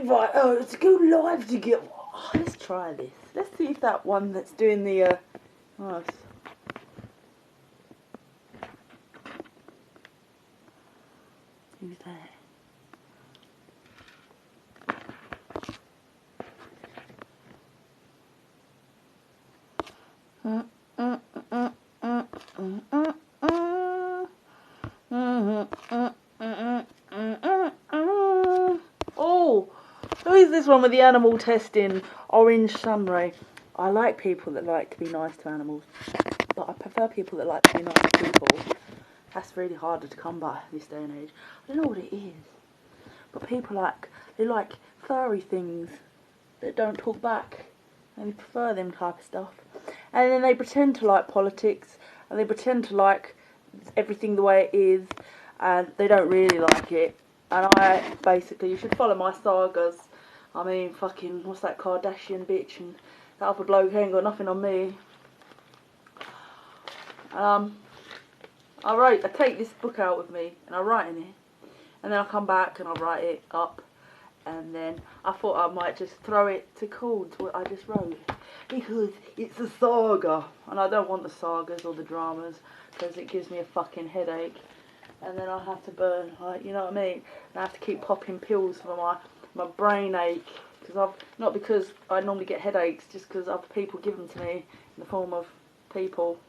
Right, oh, let's go live to get. Oh, let's try this. Let's see if that one that's doing the. Oh, who's that? Oh, who is this one with the animal testing orange sunray? I like people that like to be nice to animals, but I prefer people that like to be nice to people. That's really harder to come by this day and age. I don't know what it is, but people they like furry things that don't talk back, and they prefer them type of stuff. And then they pretend to like politics, and they pretend to like everything the way it is, and they don't really like it. And basically, you should follow my sagas. I mean, fucking, what's that Kardashian bitch and that other bloke ain't got nothing on me. I take this book out with me and I write in it, and then I come back and I write it up, and then I thought I might just throw it to what I just wrote, because it's a saga, and I don't want the sagas or the dramas, because it gives me a fucking headache, and then I have to burn, like, you know what I mean, and I have to keep popping pills for my brain ache, not because I normally get headaches, just because other people give them to me in the form of people.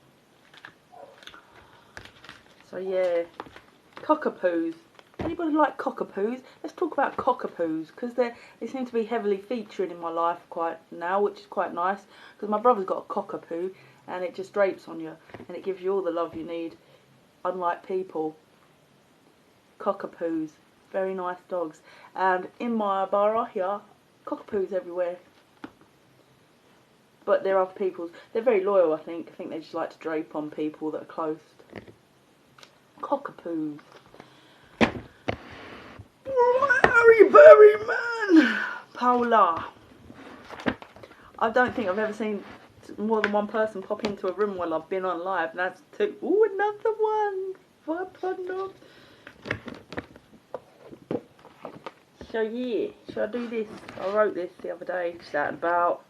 So yeah, cockapoos. Anybody like cockapoos? Let's talk about cockapoos, because they seem to be heavily featured in my life quite now, which is quite nice, because my brother's got a cockapoo, and it just drapes on you, and it gives you all the love you need, unlike people. Cockapoos, very nice dogs, and in my borough here, cockapoos everywhere. But they're other people's. They're very loyal, I think. I think they just like to drape on people that are close. Cockapoos. Harry Berry man! Paula. I don't think I've ever seen more than one person pop into a room while I've been on live. And that's two. Ooh, another one. So yeah, should I do this? I wrote this the other day, just out and about.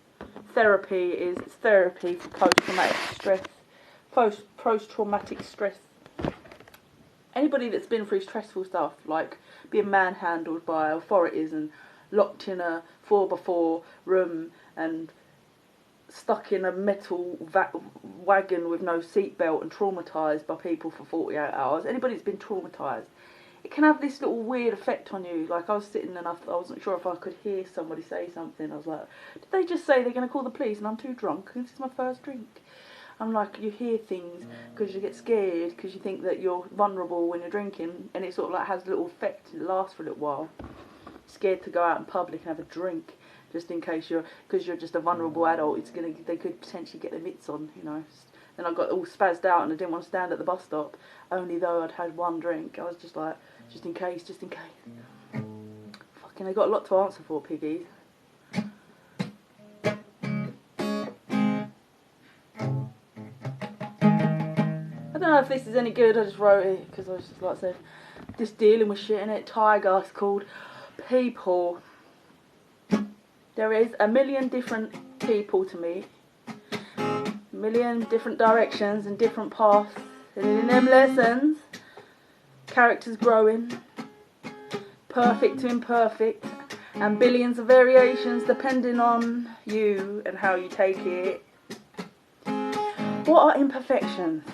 It's therapy for post-traumatic stress. Anybody that's been through stressful stuff, like being manhandled by authorities and locked in a 4x4 room and stuck in a metal wagon with no seatbelt and traumatised by people for 48 hours. Anybody that's been traumatised, it can have this little weird effect on you. Like, I was sitting and I wasn't sure if I could hear somebody say something. I was like, did they just say they're going to call the police and I'm too drunk? This is my first drink. I'm like, you hear things because you get scared, because you think that you're vulnerable when you're drinking, and it sort of like has a little effect, and it lasts for a little while. Scared to go out in public and have a drink, just in case because you're just a vulnerable adult, they could potentially get their mitts on, you know. Then I got all spazzed out and I didn't want to stand at the bus stop, only though I'd had one drink. I was just like, just in case. Fucking, they got a lot to answer for, piggies. I don't know if this is any good, I just wrote it because I was just, like I said, just dealing with shit in it. Tiger, it's called people. There is a million different people to meet, a million different directions and different paths, and in them lessons, characters growing, perfect to imperfect, and billions of variations depending on you and how you take it. What are imperfections?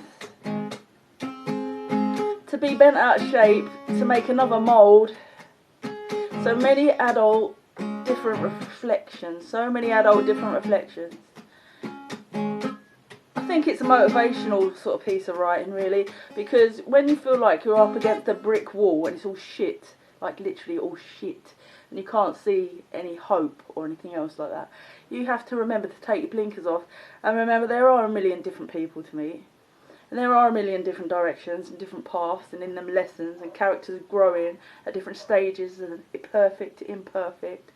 To be bent out of shape, to make another mould. So many adult different reflections. I think it's a motivational sort of piece of writing, really, because when you feel like you're up against a brick wall and it's all shit, like literally all shit, and you can't see any hope or anything else like that, you have to remember to take your blinkers off and remember there are a million different people to meet. And there are a million different directions and different paths, and in them lessons, and characters growing at different stages, and perfect to imperfect.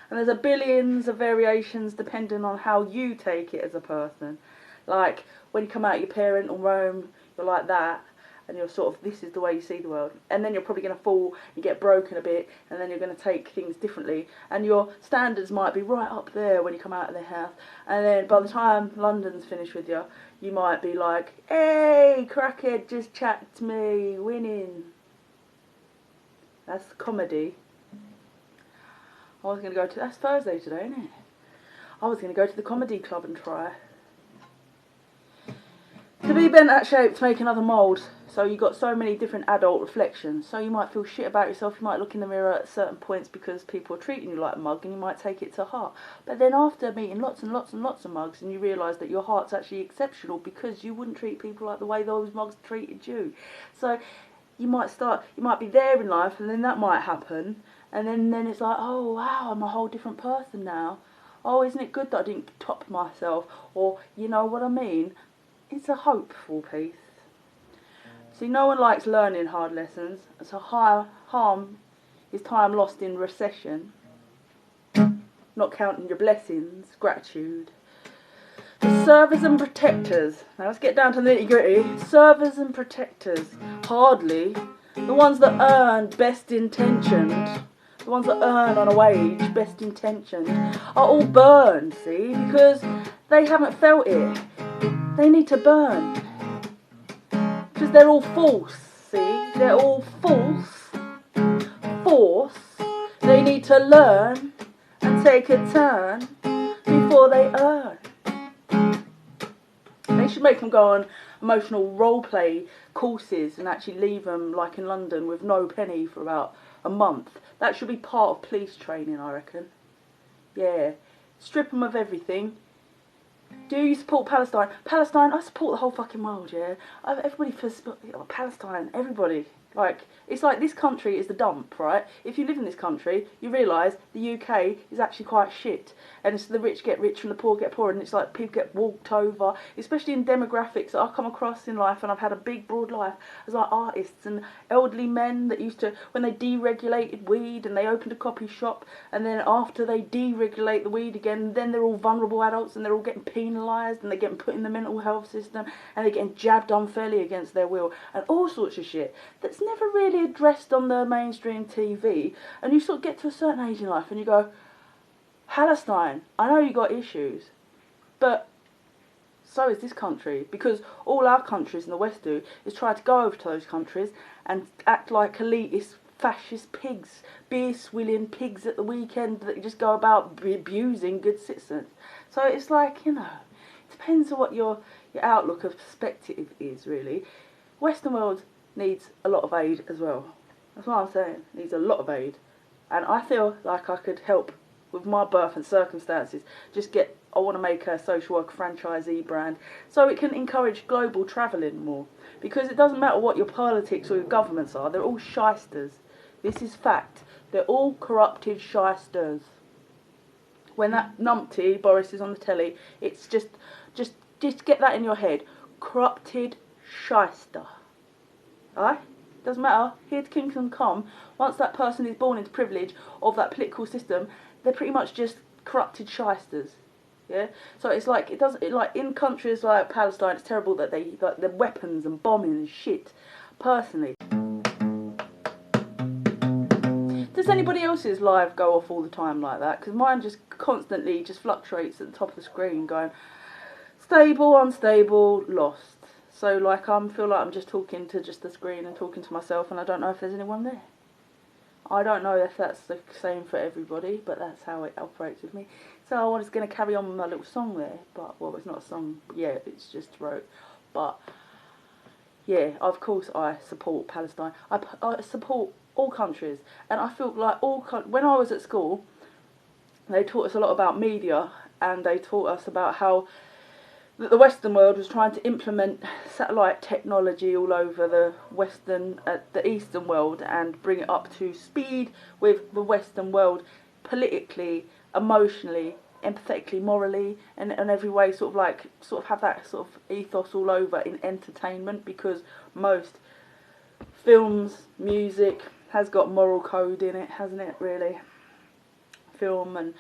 And there's a billions of variations depending on how you take it as a person. Like, when you come out of your parental home, you're like that. and you're sort of, this is the way you see the world. And then you're probably going to fall, you get broken a bit, and then you're going to take things differently. And your standards might be right up there when you come out of the house. And then by the time London's finished with you, you might be like, hey, crackhead just chatted to me, winning. That's comedy. I was going to go to, that's Thursday today, isn't it? I was going to go to the comedy club and try. To be bent that shape to make another mould, so you got so many different adult reflections. So you might feel shit about yourself, you might look in the mirror at certain points because people are treating you like a mug and you might take it to heart. But then after meeting lots and lots and lots of mugs and you realise that your heart's actually exceptional because you wouldn't treat people like the way those mugs treated you. So you might be there in life and then that might happen and then it's like, oh wow, I'm a whole different person now. Oh, isn't it good that I didn't top myself? Or, you know what I mean? It's a hopeful piece. See, no one likes learning hard lessons, so harm is time lost in recession, not counting your blessings, gratitude. The servers and protectors. Now let's get down to the nitty gritty. Servers and protectors. Hardly. The ones that earned best intentioned, the ones that earn on a wage, best intentioned, are all burned, see, because they haven't felt it. They need to burn. Because they're all false, see? They're all false. Force. They need to learn and take a turn before they earn. They should make them go on emotional role play courses and actually leave them, like in London, with no penny for about a month. That should be part of police training, I reckon. Yeah. Strip them of everything. Do you support Palestine? Palestine, I support the whole fucking world, yeah? Everybody for Palestine, everybody. Like, it's like this country is the dump, right? If you live in this country, you realise the UK is actually quite shit. And it's the rich get richer and the poor get poorer. And it's like people get walked over, especially in demographics that I come across in life. And I've had a big, broad life as like artists and elderly men that used to, when they deregulated weed and they opened a coffee shop. And then after they deregulate the weed again, then they're all vulnerable adults and they're all getting penalised and they're getting put in the mental health system and they're getting jabbed unfairly against their will. And all sorts of shit that's never really addressed on the mainstream TV, and you sort of get to a certain age in life and you go, Palestine, I know you got issues, but so is this country, because all our countries in the West do is try to go over to those countries and act like elitist fascist pigs, beer-swilling pigs at the weekend that just go about abusing good citizens. So it's like, you know, it depends on what your outlook of perspective is, really. Western world needs a lot of aid as well. That's what I'm saying. Needs a lot of aid. And I feel like I could help with my birth and circumstances. I want to make a social work franchisee brand so it can encourage global travelling more. Because it doesn't matter what your politics or your governments are, they're all shysters. This is fact. They're all corrupted shysters. When that numpty Boris is on the telly, it's just get that in your head. Corrupted shyster. Aye? Doesn't matter. Here to kingdom come. Once that person is born into privilege of that political system, they're pretty much just corrupted shysters. Yeah? So it's like, like in countries like Palestine, it's terrible that they, like, the weapons and bombing and shit. Personally. Does anybody else's live go off all the time like that? Because mine just constantly just fluctuates at the top of the screen going stable, unstable, lost. So like I feel like I'm just talking to just the screen and talking to myself and I don't know if there's anyone there. I don't know if that's the same for everybody, but that's how it operates with me. So I was going to carry on with my little song there, but, well, it's not a song yet, it's just wrote. But, yeah, of course I support Palestine. I support all countries, and I feel like when I was at school, they taught us a lot about media, and they taught us about how the Western world was trying to implement satellite technology all over the Eastern world and bring it up to speed with the Western world politically, emotionally, empathetically, morally, and in every way sort of have that sort of ethos all over in entertainment, because most films, music has got moral code in it, hasn't it, really? Film and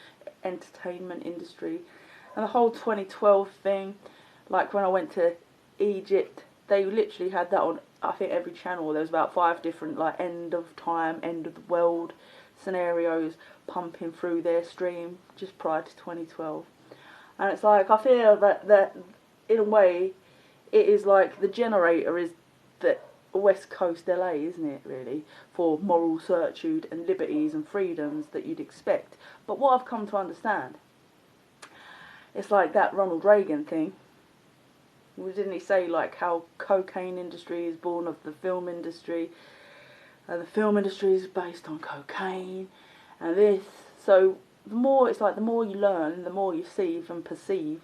entertainment industry. And the whole 2012 thing, like when I went to Egypt, they literally had that on I think every channel there was about 5 different like end of time, end of the world scenarios pumping through their stream just prior to 2012. And it's like, I feel that in a way it is like the generator is the West Coast LA, isn't it, really, for moral certitude and liberties and freedoms that you'd expect. But what I've come to understand, it's like that Ronald Reagan thing. Didn't he say like how cocaine industry is born of the film industry, and the film industry is based on cocaine, and this. So the more, it's like the more you learn, the more you see and perceive,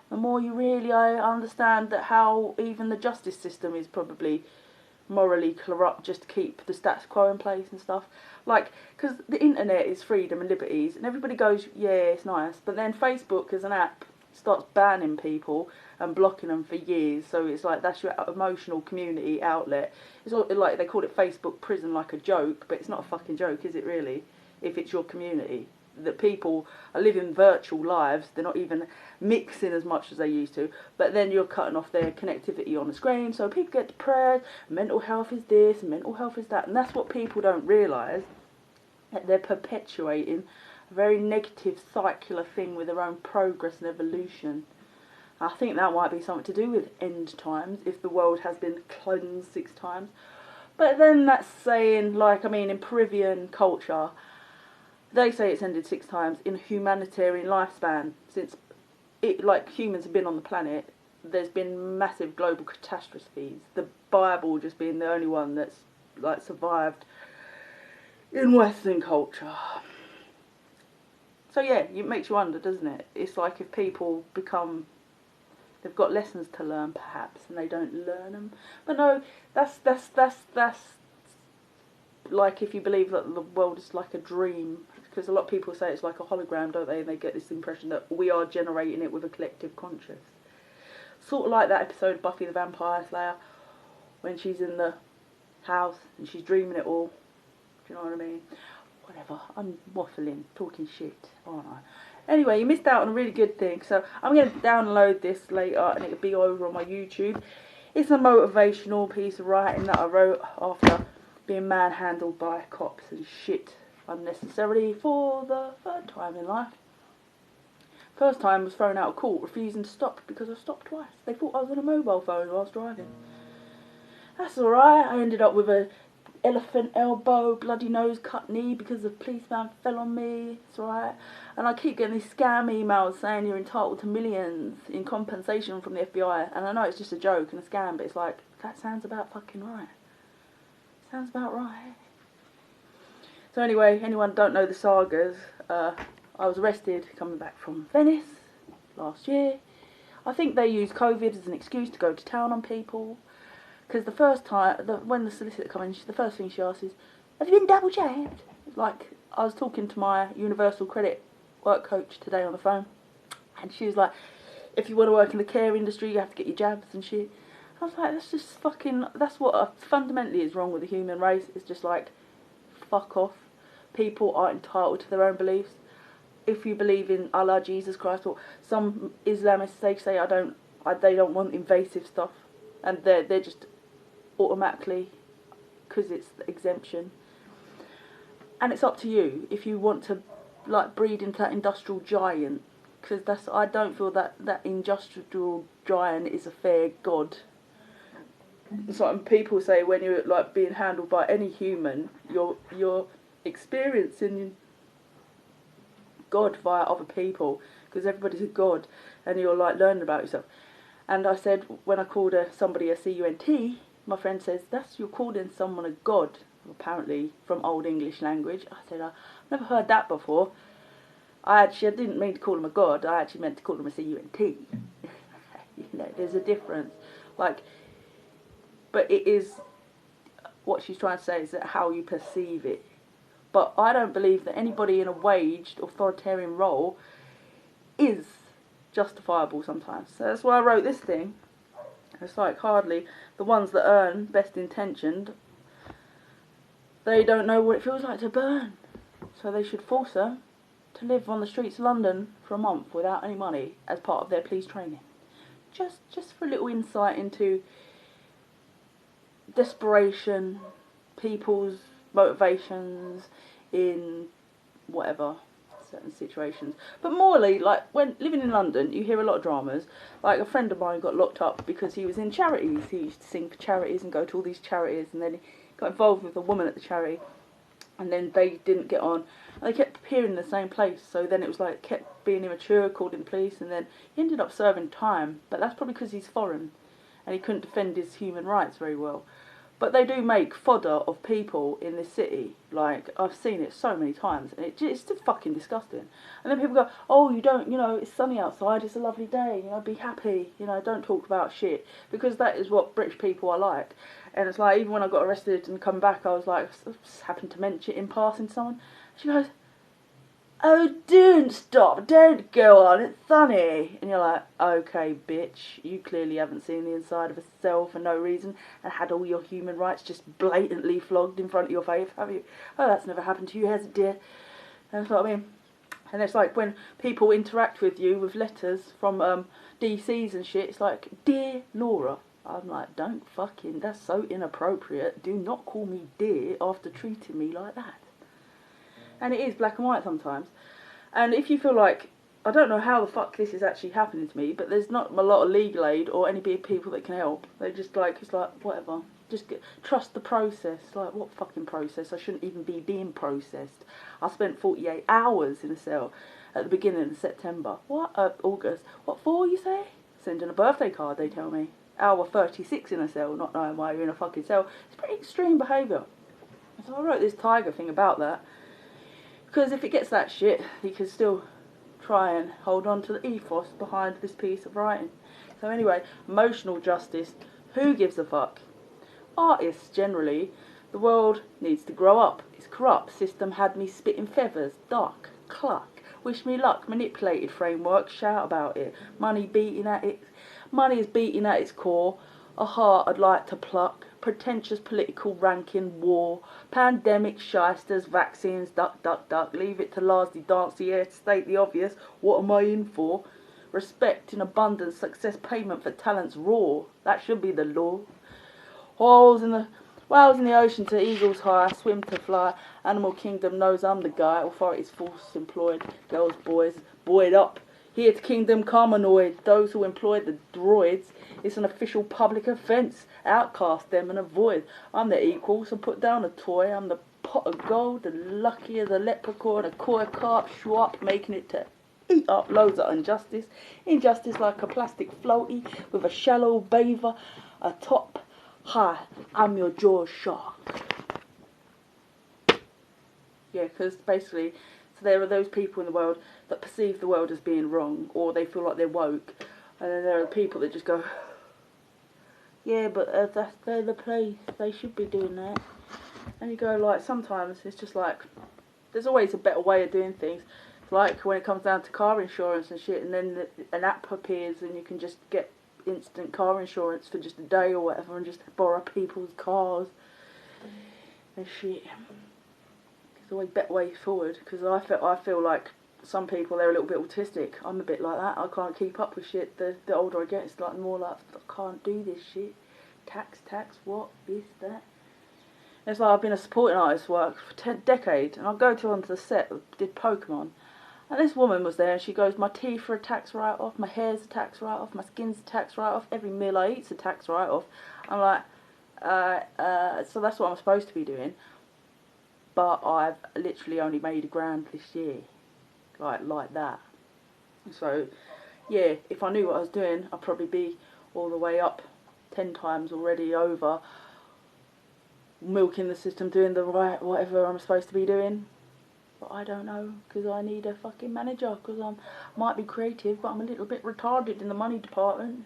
the more you really understand that how even the justice system is probably morally corrupt just to keep the status quo in place and stuff. Like, because the internet is freedom and liberties, and everybody goes, yeah, it's nice, but then Facebook as an app starts banning people and blocking them for years. So it's like that's your emotional community outlet. It's all, like they call it Facebook prison, like a joke, but it's not a fucking joke, is it really? If it's your community, that people are living virtual lives, they're not even mixing as much as they used to, but then you're cutting off their connectivity on the screen, so people get depressed, mental health is this, mental health is that, and that's what people don't realise, that they're perpetuating a very negative circular thing with their own progress and evolution. I think that might be something to do with end times, if the world has been cleansed 6 times. But then that's saying, like, I mean, in Peruvian culture, they say it's ended 6 times in humanitarian lifespan. Since it, like, humans have been on the planet, there's been massive global catastrophes. The Bible just being the only one that's, like, survived in Western culture. So yeah, it makes you wonder, doesn't it? It's like if people become, they've got lessons to learn perhaps, and they don't learn them. But no, that's like if you believe that the world is like a dream, because a lot of people say it's like a hologram, don't they? And they get this impression that we are generating it with a collective conscious. Sort of like that episode of Buffy the Vampire Slayer, when she's in the house and she's dreaming it all. Do you know what I mean? Whatever, I'm waffling, talking shit, aren't I? Anyway, you missed out on a really good thing, so I'm going to download this later and it'll be over on my YouTube. It's a motivational piece of writing that I wrote after being manhandled by cops and shit unnecessarily for the 3rd time in life. First time was thrown out of court, refusing to stop because I stopped twice. They thought I was on a mobile phone whilst driving. That's alright, I ended up with a elephant elbow, bloody nose, cut knee because the policeman fell on me. It's alright. And I keep getting these scam emails saying you're entitled to millions in compensation from the FBI. And I know it's just a joke and a scam, but it's like, that sounds about fucking right. Sounds about right. So anyway, anyone don't know the sagas, I was arrested coming back from Venice last year. I think they used COVID as an excuse to go to town on people. Because the first time, when the solicitor came in, the first thing she asked is, have you been double jabbed? Like, I was talking to my Universal Credit work coach today on the phone, and she was like, if you want to work in the care industry, you have to get your jabs and shit. I was like, that's just fucking, that's what fundamentally is wrong with the human race. It's just like, fuck off. People are entitled to their own beliefs. If you believe in Allah, Jesus Christ, or some Islamists, they say they don't want invasive stuff, and they're just automatically, because it's the exemption. And it's up to you if you want to, like, breed into that industrial giant, because I don't feel that industrial giant is a fair god. It's like when people say when you're like being handled by any human, you're experiencing God via other people, because everybody's a god, and you're like learning about yourself. And I said, when I called somebody a CUNT, my friend says, you're calling someone a god, apparently from Old English language. I said, I've never heard that before. I didn't mean to call him a god, I actually meant to call him a CUNT. You know, there's a difference. Like, but it is, what she's trying to say is that how you perceive it. But I don't believe that anybody in a waged authoritarian role is justifiable sometimes. So that's why I wrote this thing. It's like, hardly the ones that earn best intentioned, they don't know what it feels like to burn. So they should force her to live on the streets of London for a month without any money as part of their police training. Just for a little insight into desperation, people's motivations in whatever certain situations. But morally, like when living in London, you hear a lot of dramas. Like a friend of mine got locked up because he was in charities. He used to sing for charities and go to all these charities, and then he got involved with a woman at the charity, and then they didn't get on. And they kept appearing in the same place, so then it was like kept being immature, called in police, and then he ended up serving time. But that's probably because he's foreign, and he couldn't defend his human rights very well. But they do make fodder of people in this city. Like, I've seen it so many times, and it's just fucking disgusting. And then people go, oh, you don't, you know, it's sunny outside, it's a lovely day, you know, be happy, you know, don't talk about shit. Because that is what British people are like. And it's like, even when I got arrested and come back, I was like, I just happened to mention it in passing to someone. She goes, oh, don't stop, don't go on, it's sunny. And you're like, okay, bitch, you clearly haven't seen the inside of a cell for no reason and had all your human rights just blatantly flogged in front of your face, have you? Oh, that's never happened to you, has it, dear? And that's what I mean. And it's like when people interact with you with letters from DCs and shit, it's like, dear Laura. I'm like, don't fucking, that's so inappropriate. Do not call me dear after treating me like that. And it is black and white sometimes. And if you feel like, I don't know how the fuck this is actually happening to me, but there's not a lot of legal aid or any big people that can help. They just like, it's like, whatever. Just trust the process. Like, what fucking process? I shouldn't even be being processed. I spent 48 hours in a cell at the beginning of September. What? August. What for, you say? Sending a birthday card, they tell me. Hour 36 in a cell, not knowing why you're in a fucking cell. It's pretty extreme behaviour. So I wrote this Tiger thing about that. Because if it gets that shit, you can still try and hold on to the ethos behind this piece of writing. So anyway, emotional justice. Who gives a fuck? Artists, generally. The world needs to grow up. It's corrupt. System had me spitting feathers. Dark. Cluck. Wish me luck. Manipulated framework. Shout about it. Money is beating at its core. A heart I'd like to pluck. Pretentious political ranking, war, pandemic, shysters, vaccines, duck, duck, duck, leave it to Larsy Dancy here to state the obvious, what am I in for? Respect in abundance, success payment for talents raw, that should be the law. Whales in the ocean to eagles high, swim to fly, animal kingdom knows I'm the guy, authorities force employed, girls, boys, buoyed up. Here to Kingdom Carmanoid, those who employ the droids, it's an official public offence. Outcast them and avoid. I'm their equal, so put down a toy. I'm the pot of gold, the lucky as a leprechaun, a koi carp, schwap, making it to eat up loads of injustice. Injustice like a plastic floaty with a shallow bather, a top high. I'm your jaw shark. Yeah, because basically, so there are those people in the world that perceive the world as being wrong, or they feel like they're woke, and then there are people that just go, yeah, but they're the place, they should be doing that. And you go, like, sometimes it's just like, there's always a better way of doing things. It's like when it comes down to car insurance and shit, and then an app appears and you can just get instant car insurance for just a day or whatever and just borrow people's cars and shit. There's always better ways forward, because I feel like some people, they're a little bit autistic. I'm a bit like that. I can't keep up with shit. The older I get, it's like more like, I can't do this shit. Tax, what, this, that. It's like I've been a supporting artist work for decades, and I'll go onto the set, did Pokemon, and this woman was there, and she goes, my teeth are a tax write-off, my hair's a tax write-off, my skin's a tax write-off, every meal I eat's a tax write-off. I'm like, so that's what I'm supposed to be doing, but I've literally only made £1,000 this year. Like that. So, yeah, if I knew what I was doing, I'd probably be all the way up 10 times already over, milking the system, doing the right whatever I'm supposed to be doing. But I don't know, because I need a fucking manager, because I might be creative, but I'm a little bit retarded in the money department.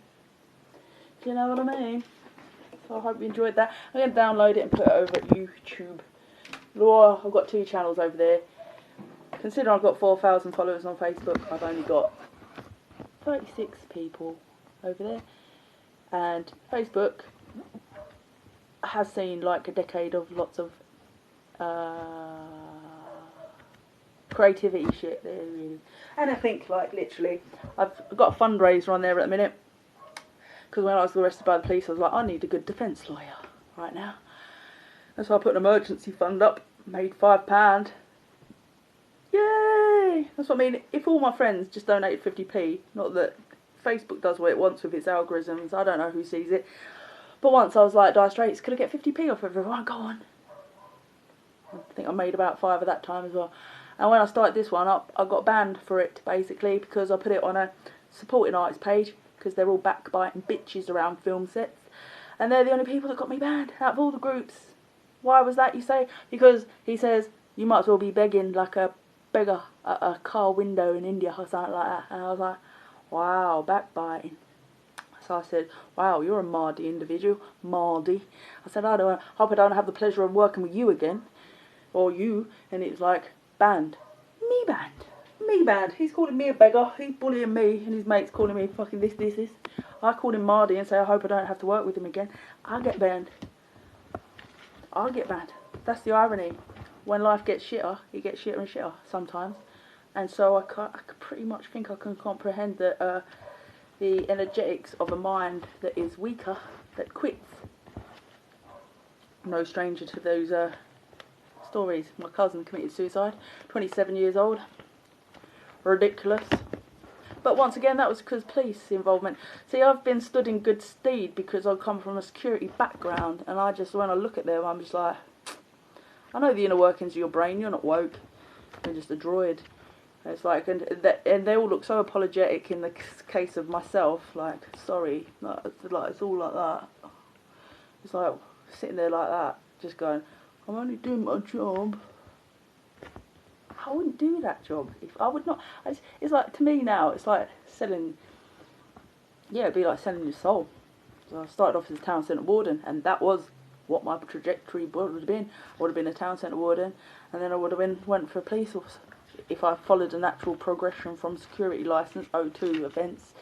Do you know what I mean? So I hope you enjoyed that. I'm going to download it and put it over at YouTube. Laura, I've got 2 channels over there. Considering I've got 4,000 followers on Facebook, I've only got 36 people over there. And Facebook has seen like a decade of lots of creativity shit there, really. And I think, like, literally, I've got a fundraiser on there at the minute. Because when I was arrested by the police, I was like, I need a good defence lawyer. right now. That's why I put an emergency fund up, made £5. Yay! That's what I mean. If all my friends just donated 50p, not that Facebook does what it wants with its algorithms, I don't know who sees it. But once I was like, Dire Straits, could I get 50p off everyone? Go on. I think I made about 5 at that time as well. And when I started this one up, I got banned for it, basically, because I put it on a supporting artists page, because they're all backbiting bitches around film sets. And they're the only people that got me banned out of all the groups. Why was that, you say? Because he says, you might as well be begging like a beggar at a car window in India or something like that. And I was like, wow, backbiting. So I said, wow, you're a Mardy individual. Mardy. I said, hope I don't have the pleasure of working with you again. Or you. And it's like, banned. Me banned. Me banned. He's calling me a beggar. He's bullying me. And his mate's calling me fucking this. I call him Mardy and say, I hope I don't have to work with him again. I get banned. I'll get banned. That's the irony. When life gets shitter, it gets shitter and shitter sometimes. And so I pretty much think I can comprehend that the energetics of a mind that is weaker, that quits. No stranger to those stories. My cousin committed suicide, 27 years old. Ridiculous. But once again, that was because police involvement. See, I've been stood in good stead because I come from a security background, and I just, when I look at them, I'm just like, I know the inner workings of your brain. You're not woke. You're just a droid. It's like, and they all look so apologetic in the case of myself. Like, sorry, it's all like that. It's like sitting there like that, just going, I'm only doing my job. I wouldn't do that job if I would not. It's like, to me now, it's like selling. Yeah, it'd be like selling your soul. So I started off as a town centre warden, and that was what my trajectory would have been. I would have been a town centre warden, and then I would have went for a police officer if I followed a natural progression from security licence, O2 events,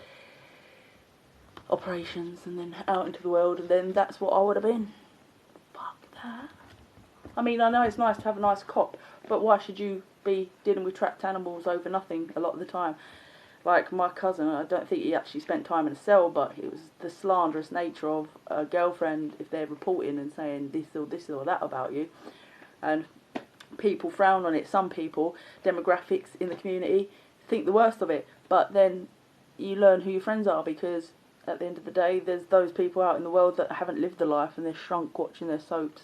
operations, and then out into the world, and then that's what I would have been. Fuck that. I mean, I know it's nice to have a nice cop, but why should you be dealing with trapped animals over nothing a lot of the time? Like my cousin, I don't think he actually spent time in a cell, but it was the slanderous nature of a girlfriend if they're reporting and saying this or that about you. And people frown on it. Some people, demographics in the community, think the worst of it. But then you learn who your friends are, because at the end of the day, there's those people out in the world that haven't lived the life and they're shrunk watching their soaps,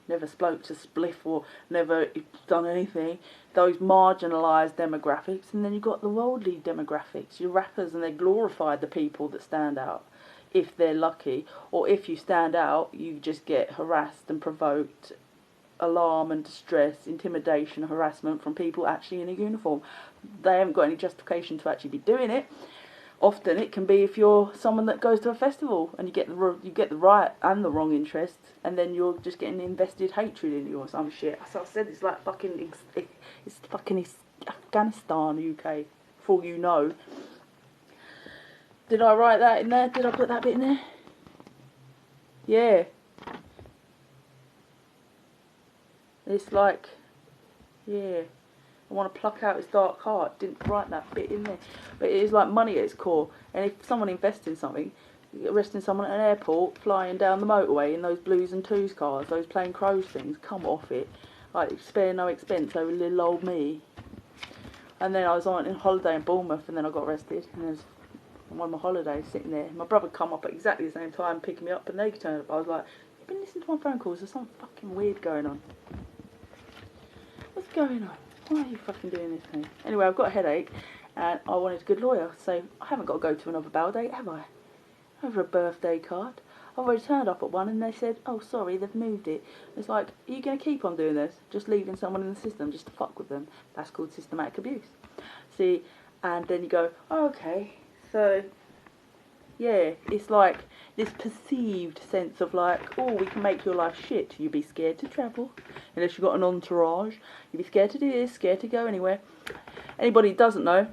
never smoked a spliff or never done anything. Those marginalised demographics, and then you've got the worldly demographics, your rappers, and they glorify the people that stand out, if they're lucky. Or if you stand out, you just get harassed and provoked, alarm and distress, intimidation, harassment from people actually in a uniform. They haven't got any justification to actually be doing it. Often it can be if you're someone that goes to a festival and you get the right and the wrong interests, and then you're just getting invested hatred in you or some shit. So I said it's like fucking Afghanistan, UK, for all you know. Did I write that in there? Did I put that bit in there? Yeah. It's like, yeah, I want to pluck out his dark heart. Didn't write that bit in there. But it is like money at its core. And if someone invests in something, arresting someone at an airport, flying down the motorway in those blues and twos cars, those plain crows things, come off it. Like, spare no expense over little old me. And then I was on holiday in Bournemouth, and then I got arrested. And there's on one of my holidays sitting there. My brother come up at exactly the same time, picking me up, and they turned up. I was like, you've been listening to my phone calls, there's something fucking weird going on. What's going on? Why are you fucking doing this thing? Anyway, I've got a headache, and I wanted a good lawyer, so I haven't got to go to another bail date, have I? Over a birthday card. I've already turned up at one, and they said, oh, sorry, they've moved it. It's like, are you going to keep on doing this? Just leaving someone in the system just to fuck with them? That's called systematic abuse. See, and then you go, oh, okay, so, yeah, it's like this perceived sense of like, oh, we can make your life shit. You'd be scared to travel, unless you've got an entourage. You'd be scared to do this, scared to go anywhere. Anybody who doesn't know,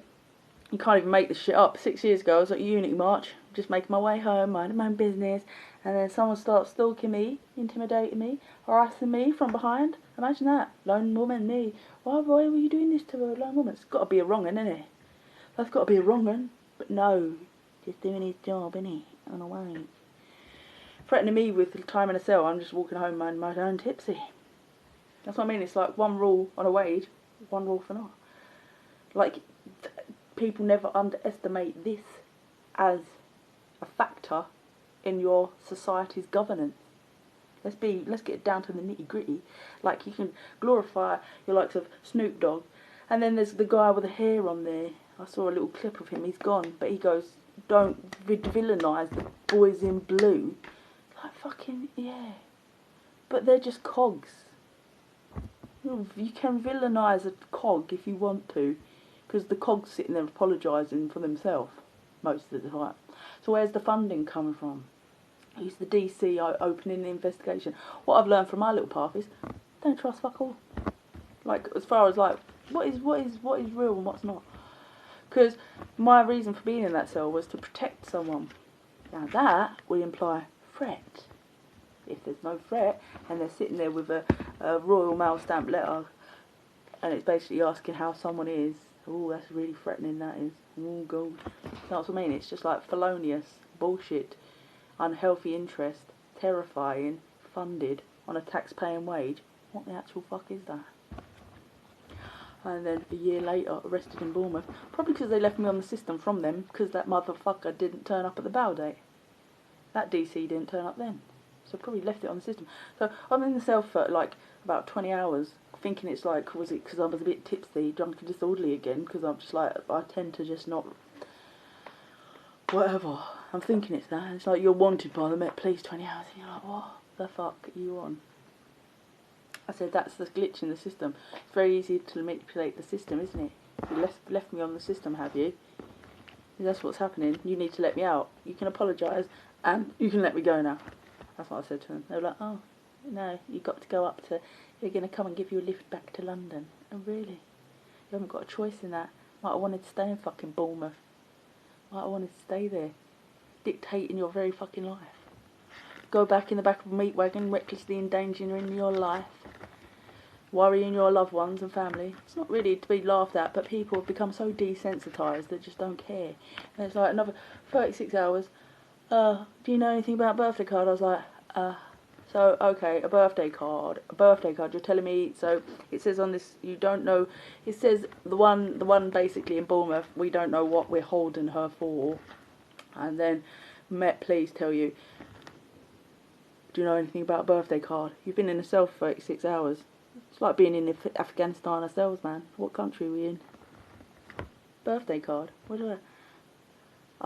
you can't even make this shit up. 6 years ago, I was at a Unity March, just making my way home, minding my own business, and then someone starts stalking me, intimidating me, harassing me from behind. Imagine that. Lone woman, me. Why were you doing this to a lone woman? It's got to be a wrong 'un, isn't it? That's got to be a wrong 'un. But no, just doing his job, innit? On a wage. threatening me with time in a cell. I'm just walking home and my own tipsy. That's what I mean. It's like one rule on a wage, one rule for not. Like, people never underestimate this as a factor in your society's governance. Let's get down to the nitty gritty. Like, you can glorify your likes of Snoop Dogg, and then there's the guy with the hair on there. I saw a little clip of him. He's gone, but he goes, "Don't villainise the boys in blue." Like, fucking yeah. But they're just cogs. You can villainise a cog if you want to, because the cog's sitting there apologising for themselves most of the time. So where's the funding coming from? Who's the DC opening the investigation? What I've learned from my little path is, don't trust fuck all. Like, as far as like, what is real and what's not. Because my reason for being in that cell was to protect someone. Now that would imply threat. If there's no threat, and they're sitting there with a Royal Mail stamp letter, and it's basically asking how someone is, oh, that's really threatening, that is. Oh, God. That's what I mean. It's just like felonious bullshit, unhealthy interest, terrifying, funded on a tax-paying wage. What the actual fuck is that? And then a year later, arrested in Bournemouth. Probably because they left me on the system from them, because that motherfucker didn't turn up at the bail date. That DC didn't turn up then. So probably left it on the system. So I'm in the cell for like about 20 hours, thinking it's like, was it because I was a bit tipsy, drunk and disorderly again? Because I'm just like, I tend to just not, whatever. I'm thinking it's that. It's like, you're wanted by the Met Police 20 hours. And you're like, what the fuck are you on? I said, that's the glitch in the system. It's very easy to manipulate the system, isn't it? You left me on the system, have you? That's what's happening. You need to let me out. You can apologise and you can let me go now. That's what I said to them. They were like, oh, no, you've got to go up to, you're going to come and give you a lift back to London. Oh, really? You haven't got a choice in that. Might have wanted to stay in fucking Bournemouth. Might have wanted to stay there. Dictating your very fucking life. Go back in the back of a meat wagon, recklessly endangering your life. Worrying your loved ones and family. It's not really to be laughed at, but people have become so desensitised they just don't care. And it's like another 36 hours. Do you know anything about a birthday card? I was like, so, okay, a birthday card. You're telling me, so it says on this, you don't know, it says the one basically in Bournemouth, we don't know what we're holding her for. And then Met Police tell you, do you know anything about a birthday card? You've been in a cell for 36 hours. It's like being in Afghanistan ourselves, man. What country are we in? Birthday card. I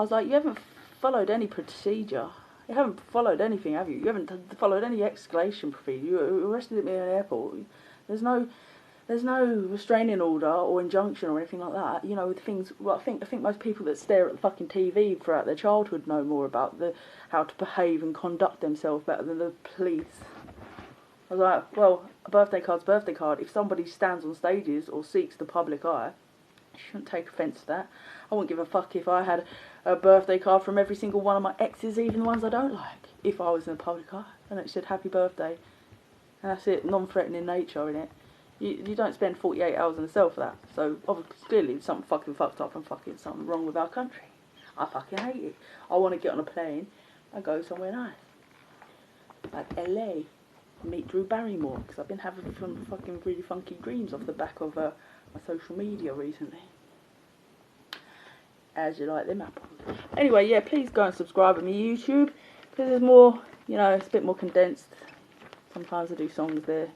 was like, you haven't followed any procedure. You haven't followed anything, have you? You haven't followed any escalation procedure. You arrested me in an airport. There's no restraining order or injunction or anything like that. You know, with things. Well, I think most people that stare at the fucking TV throughout their childhood know more about how to behave and conduct themselves better than the police. I was like, well, a birthday card's a birthday card. If somebody stands on stages or seeks the public eye, you shouldn't take offence to that. I wouldn't give a fuck if I had a birthday card from every single one of my exes, even the ones I don't like, if I was in the public eye. And it said happy birthday. And that's it, non-threatening nature in it. You don't spend 48 hours in a cell for that. So, obviously, clearly, something fucking fucked up and fucking something wrong with our country. I fucking hate it. I want to get on a plane and go somewhere nice. Like LA. Meet Drew Barrymore, because I've been having some fucking really funky dreams off the back of my social media recently. As you like them apples. Anyway, yeah, please go and subscribe to me YouTube, because there's more, you know, it's a bit more condensed. Sometimes I do songs there.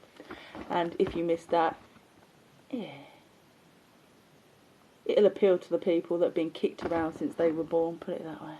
And if you missed that, yeah, it'll appeal to the people that have been kicked around since they were born, put it that way.